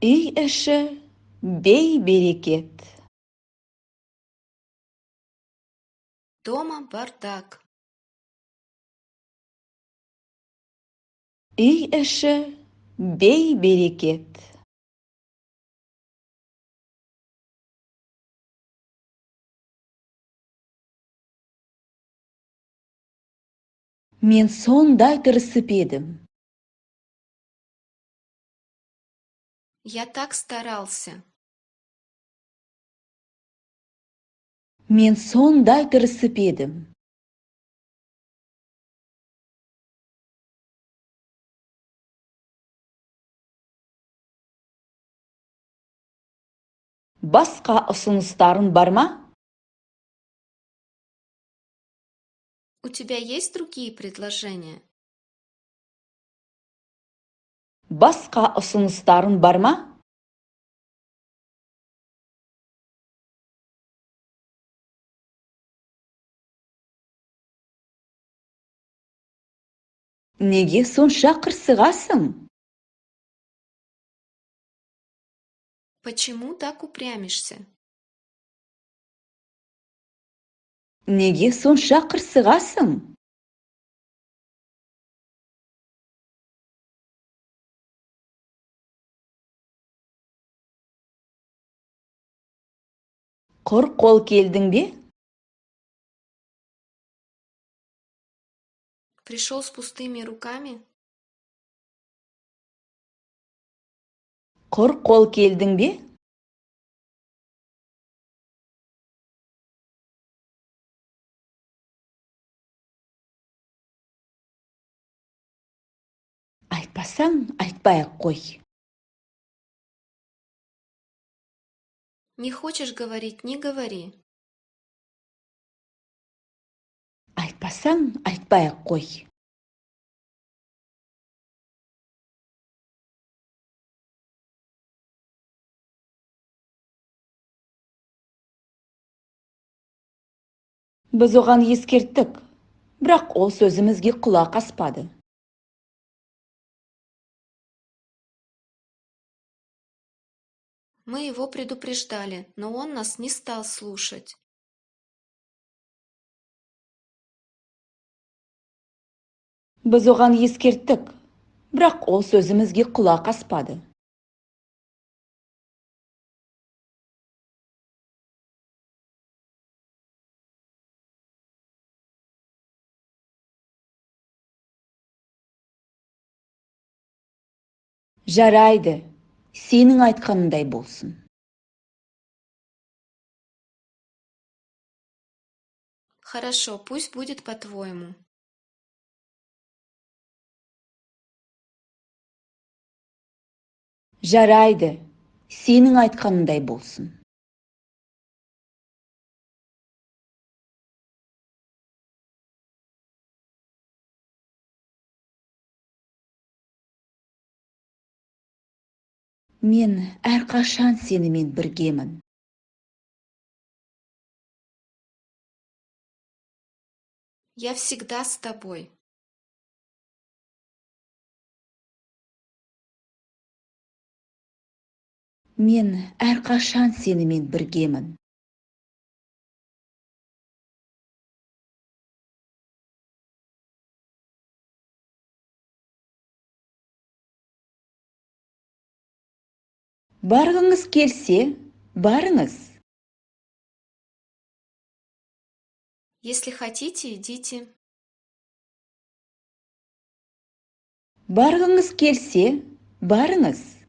Үй іші бей-берекет. Дома бардак. Үй іші бей-берекет. Мен сондай тырысып едім. Я так старался. Мен сондай тырысып едім. Басқа ұсыныстарың бар ма? У тебя есть другие предложения? Басқа ұсыныстарың бар ма? Неге сонша қырсығасың? Почему так упрямишься? Неге сонша қырсығасың? Құр қол келдің бе? Пришел с пустыми руками? Құр қол келдің бе? Айтпасаң, айтпай-ақ қой. Не хочешь говорить, не говори. Айтпасаң, айтпай-ақ қой. Біз оған ескерттік, бірақ ол сөзімізге құлақ аспады. Мы его предупреждали, но он нас не стал слушать. Біз оған ескерттік, бірақ ол сөзімізге құлақ аспады. Жарайды, сенің айтқаныңдай болсын. Хорошо, пусть будет по-твоему. Жарайды, сенің айтқаныңдай болсын. Мен әрқашан сенімен біргемін. Я всегда с тобой. Мен әрқашан сенімен біргемін. Барғыңыз келсе, барыңыз. Если хотите, идите. Барғыңыз келсе, барыңыз.